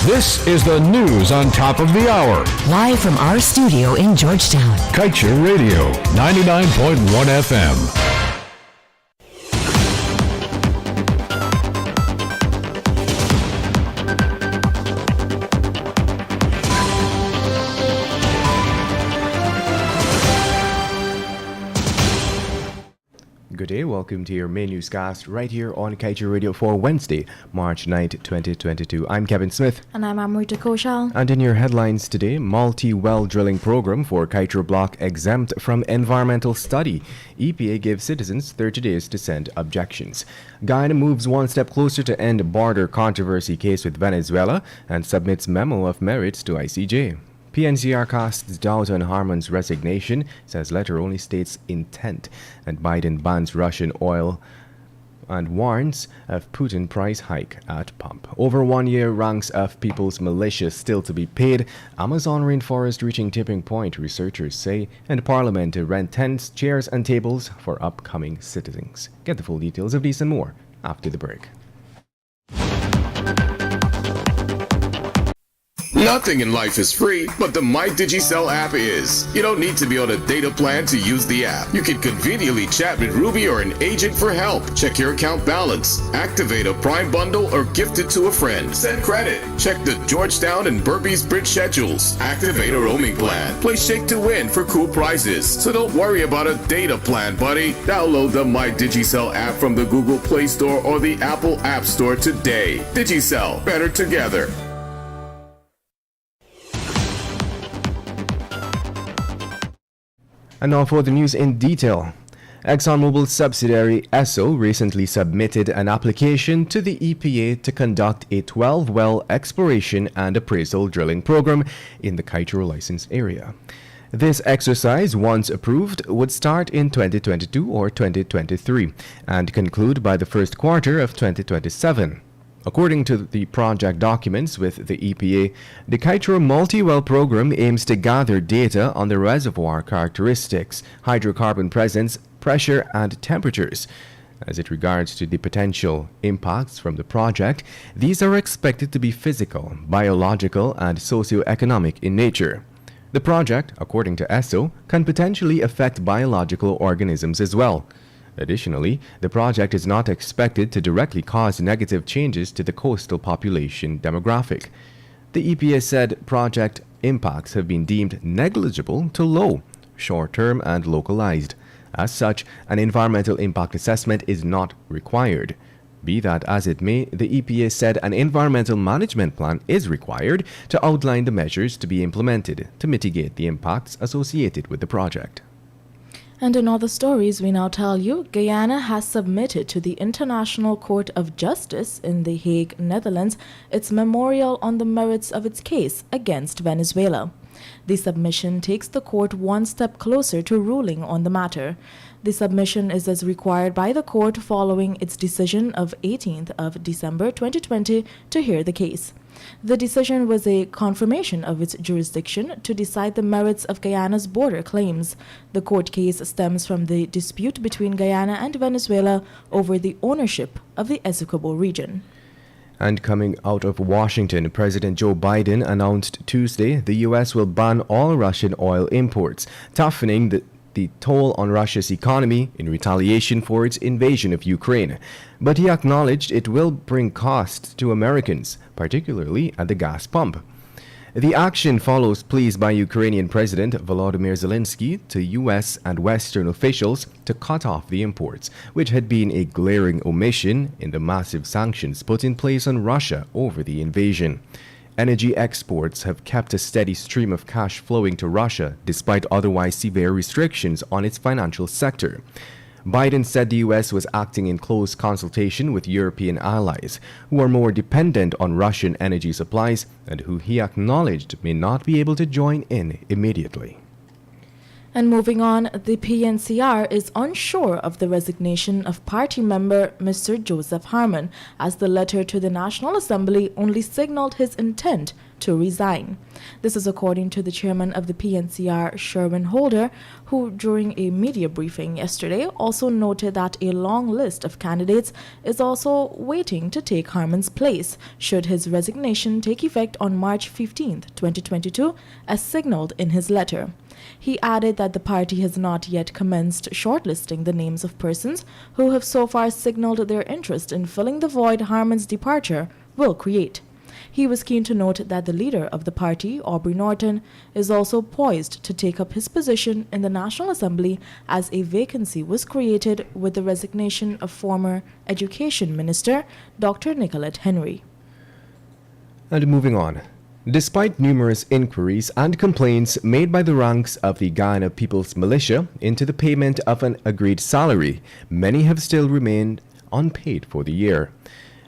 This is the news on top of the hour. Live from our studio in Georgetown. Kaieteur Radio, 99.1 FM. Good day, welcome to your main newscast right here on Kaieteur Radio for Wednesday, March 9th, 2022. I'm Kevin Smith. And I'm Amrita Koshal. And in your headlines today, multi-well drilling program for Kaieteur block exempt from environmental study. EPA gives citizens 30 days to send objections. Guyana moves one step closer to end border controversy case with Venezuela and submits memo of merits to ICJ. PNCR casts doubt on Harman's resignation, says letter only states intent, and Biden bans Russian oil and warns of Putin price hike at pump. Over 1 year, ranks of people's militia still to be paid. Amazon rainforest reaching tipping point, researchers say, and Parliament to rent tents, chairs and tables for upcoming citizens. Get the full details of these and more after the break. Nothing in life is free, but the MyDigiCell app is. You don't need to be on a data plan to use the app. You can conveniently chat with Ruby or an agent for help. Check your account balance, activate a Prime bundle, or gift it to a friend. Send credit. Check the Georgetown and Burpees Bridge schedules. Activate a roaming plan. Play Shake to Win for cool prizes. So don't worry about a data plan, buddy. Download the MyDigiCell app from the Google Play Store or the Apple App Store today. Digicel, better together. And now for the news in detail. ExxonMobil's subsidiary Esso recently submitted an application to the EPA to conduct a 12-well exploration and appraisal drilling program in the Kaieteur license area. This exercise, once approved, would start in 2022 or 2023 and conclude by the first quarter of 2027. According to the project documents with the EPA, the Kaieteur multi-well program aims to gather data on the reservoir characteristics, hydrocarbon presence, pressure, and temperatures. As it regards to the potential impacts from the project, these are expected to be physical, biological, and socio-economic in nature. The project, according to Esso, can potentially affect biological organisms as well. Additionally, the project is not expected to directly cause negative changes to the coastal population demographic. The EPA said project impacts have been deemed negligible to low, short-term and localized. As such, an environmental impact assessment is not required. Be that as it may, the EPA said an environmental management plan is required to outline the measures to be implemented to mitigate the impacts associated with the project. And in other stories, we now tell you, Guyana has submitted to the International Court of Justice in The Hague, Netherlands, its memorial on the merits of its case against Venezuela. The submission takes the court one step closer to ruling on the matter. The submission is as required by the court following its decision of 18th of December 2020 to hear the case. The decision was a confirmation of its jurisdiction to decide the merits of Guyana's border claims. The court case stems from the dispute between Guyana and Venezuela over the ownership of the Essequibo region. And coming out of Washington, President Joe Biden announced Tuesday the U.S. will ban all Russian oil imports, toughening the toll on Russia's economy in retaliation for its invasion of Ukraine. But he acknowledged it will bring costs to Americans, particularly at the gas pump. The action follows pleas by Ukrainian President Volodymyr Zelensky to U.S. and Western officials to cut off the imports, which had been a glaring omission in the massive sanctions put in place on Russia over the invasion. Energy exports have kept a steady stream of cash flowing to Russia despite otherwise severe restrictions on its financial sector. Biden said the U.S. was acting in close consultation with European allies, who are more dependent on Russian energy supplies and who he acknowledged may not be able to join in immediately. And moving on, the PNCR is unsure of the resignation of party member Mr. Joseph Harman, as the letter to the National Assembly only signaled his intent to resign. This is according to the chairman of the PNCR, Sherwin Holder, who during a media briefing yesterday also noted that a long list of candidates is also waiting to take Harmon's place should his resignation take effect on March 15, 2022, as signaled in his letter. He added that the party has not yet commenced shortlisting the names of persons who have so far signaled their interest in filling the void Harmon's departure will create. He was keen to note that the leader of the party, Aubrey Norton, is also poised to take up his position in the National Assembly as a vacancy was created with the resignation of former Education Minister Dr. Nicolette Henry. And moving on. Despite numerous inquiries and complaints made by the ranks of the Guyana People's Militia into the payment of an agreed salary, many have still remained unpaid for the year.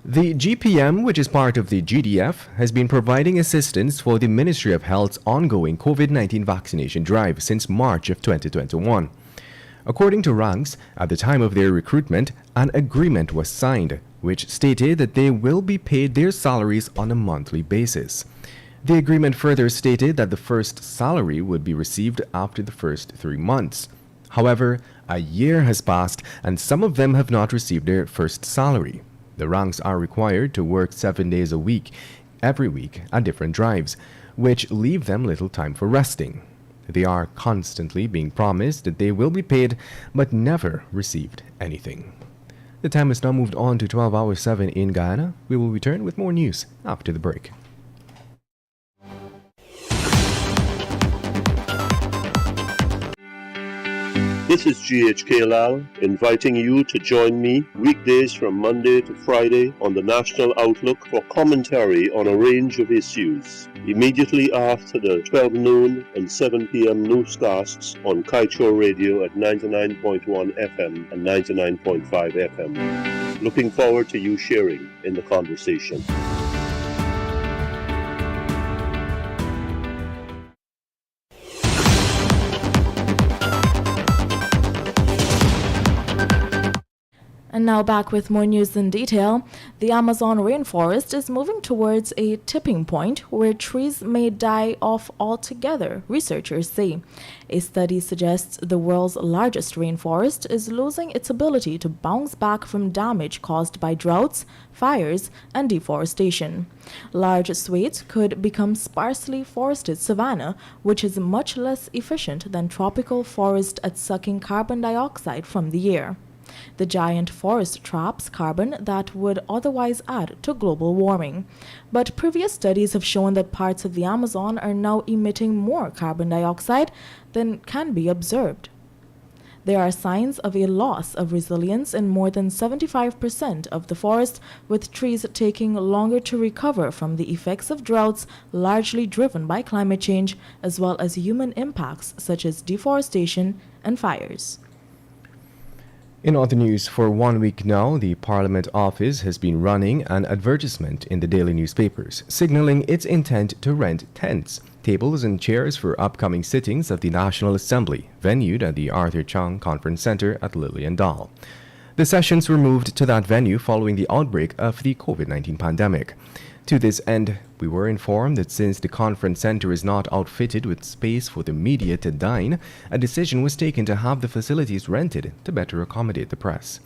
The GPM, which is part of the GDF, has been providing assistance for the Ministry of Health's ongoing COVID-19 vaccination drive since March of 2021. According to ranks, at the time of their recruitment, an agreement was signed, which stated that they will be paid their salaries on a monthly basis. The agreement further stated that the first salary would be received after the first 3 months. However, a year has passed and some of them have not received their first salary. The ranks are required to work 7 days a week, every week at different drives, which leave them little time for resting. They are constantly being promised that they will be paid, but never received anything. The time has now moved on to 12 hours 7 in Guyana. We will return with more news after the break. This is GHK Lal inviting you to join me weekdays from Monday to Friday on the National Outlook for commentary on a range of issues. Immediately after the 12 noon and 7 p.m. newscasts on Kaieteur Radio at 99.1 FM and 99.5 FM. Looking forward to you sharing in the conversation. And now back with more news in detail. The Amazon rainforest is moving towards a tipping point where trees may die off altogether, researchers say. A study suggests the world's largest rainforest is losing its ability to bounce back from damage caused by droughts, fires, and deforestation. Large swathes could become sparsely forested savanna, which is much less efficient than tropical forest at sucking carbon dioxide from the air. The giant forest traps carbon that would otherwise add to global warming. But previous studies have shown that parts of the Amazon are now emitting more carbon dioxide than can be observed. There are signs of a loss of resilience in more than 75% of the forest, with trees taking longer to recover from the effects of droughts largely driven by climate change, as well as human impacts such as deforestation and fires. In other news, for 1 week now, the Parliament Office has been running an advertisement in the daily newspapers, signaling its intent to rent tents, tables and chairs for upcoming sittings of the National Assembly, venued at the Arthur Chung Conference Centre at Lillian Dahl. The sessions were moved to that venue following the outbreak of the COVID-19 pandemic. To this end, we were informed that since the conference center is not outfitted with space for the media to dine, a decision was taken to have the facilities rented to better accommodate the press.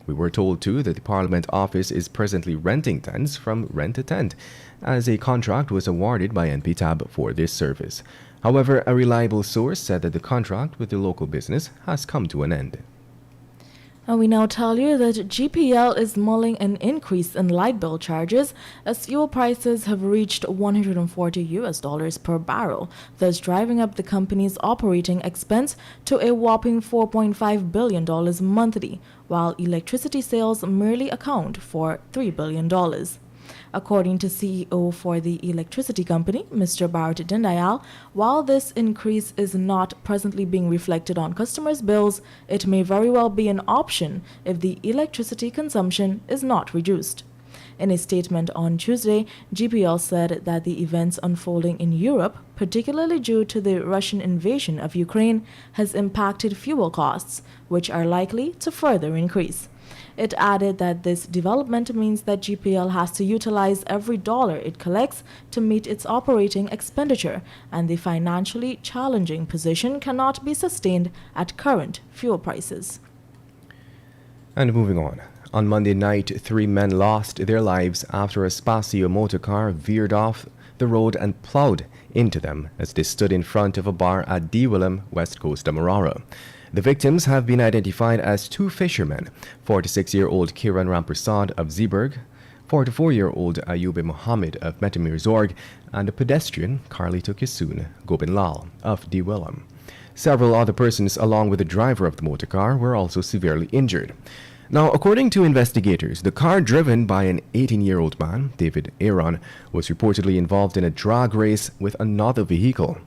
We were told too that the Parliament Office is presently renting tents from Rent a Tent, as a contract was awarded by NPTAB for this service. However, a reliable source said that the contract with the local business has come to an end. And we now tell you that GPL is mulling an increase in light bill charges as fuel prices have reached $140 per barrel, thus driving up the company's operating expense to a whopping $4.5 billion monthly, while electricity sales merely account for $3 billion. According to CEO for the electricity company, Mr. Bharat Dindayal, while this increase is not presently being reflected on customers' bills, it may very well be an option if the electricity consumption is not reduced. In a statement on Tuesday, GPL said that the events unfolding in Europe, particularly due to the Russian invasion of Ukraine, has impacted fuel costs, which are likely to further increase. It added that this development means that GPL has to utilize every dollar it collects to meet its operating expenditure, and the financially challenging position cannot be sustained at current fuel prices. And moving on Monday night, 3 men lost their lives after a Spacio motor car veered off the road and plowed into them as they stood in front of a bar at D. Willem, West Coast Demerara. The victims have been identified as 2 fishermen, 46-year-old Kiran Ramprasad of Zeeburg, 44-year-old Ayube Mohammed of Metamir Zorg, and a pedestrian, Carlito Kisoon Gobinlal of D. Willem. Several other persons, along with the driver of the motor car, were also severely injured. Now, according to investigators, the car driven by an 18-year-old man, David Aaron, was reportedly involved in a drag race with another vehicle.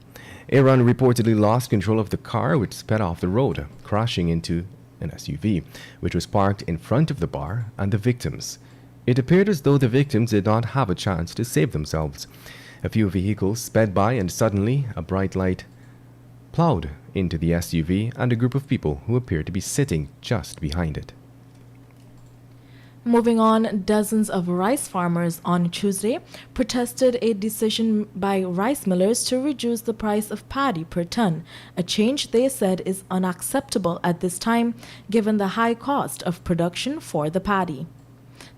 Aaron reportedly lost control of the car, which sped off the road, crashing into an SUV, which was parked in front of the bar and the victims. It appeared as though the victims did not have a chance to save themselves. A few vehicles sped by and suddenly a bright light plowed into the SUV and a group of people who appeared to be sitting just behind it. Moving on, dozens of rice farmers on Tuesday protested a decision by rice millers to reduce the price of paddy per ton, a change they said is unacceptable at this time given the high cost of production for the paddy.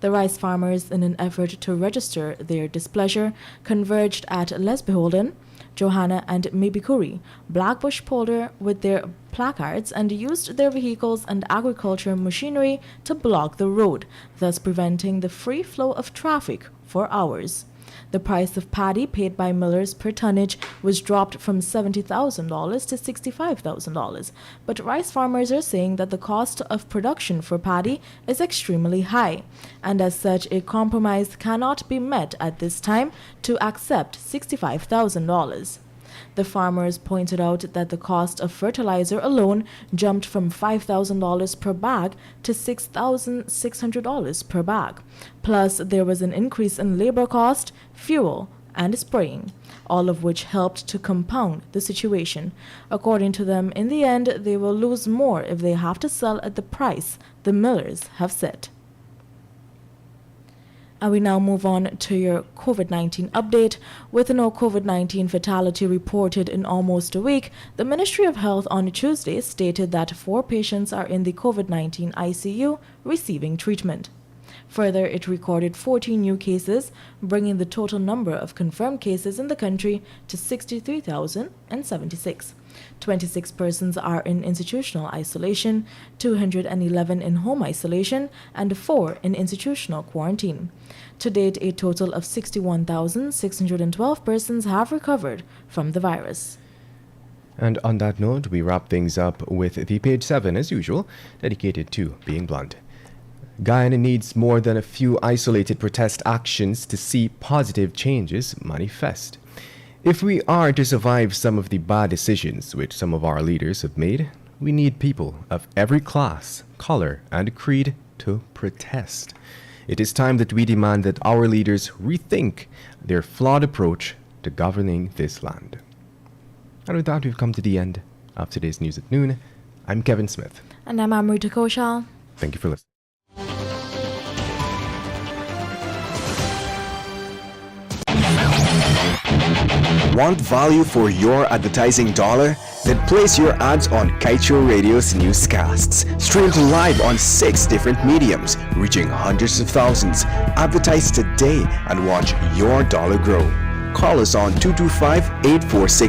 The rice farmers, in an effort to register their displeasure, converged at Lesbeholden, Johanna and Mibikuri, Blackbush Polder with their placards and used their vehicles and agriculture machinery to block the road, thus preventing the free flow of traffic for hours. The price of paddy paid by millers per tonnage was dropped from $70,000 to $65,000, but rice farmers are saying that the cost of production for paddy is extremely high, and as such a compromise cannot be met at this time to accept $65,000. The farmers pointed out that the cost of fertilizer alone jumped from $5,000 per bag to $6,600 per bag. Plus, there was an increase in labor cost, fuel, and spraying, all of which helped to compound the situation. According to them, in the end, they will lose more if they have to sell at the price the millers have set. And we now move on to your COVID-19 update. With no COVID-19 fatality reported in almost a week, the Ministry of Health on Tuesday stated that 4 patients are in the COVID-19 ICU receiving treatment. Further, it recorded 14 new cases, bringing the total number of confirmed cases in the country to 63,076. 26 persons are in institutional isolation, 211 in home isolation, and 4 in institutional quarantine. To date, a total of 61,612 persons have recovered from the virus. And on that note, we wrap things up with the page 7 as usual, dedicated to being blunt. Guyana needs more than a few isolated protest actions to see positive changes manifest. If we are to survive some of the bad decisions which some of our leaders have made, we need people of every class, color, and creed to protest. It is time that we demand that our leaders rethink their flawed approach to governing this land. And with that, we've come to the end of today's News at Noon. I'm Kevin Smith. And I'm Amrita Koshal. Thank you for listening. Want value for your advertising dollar? Then place your ads on Kaieteur Radio's Newscasts. Streamed live on 6 different mediums, reaching hundreds of thousands. Advertise today and watch your dollar grow. Call us on 225-846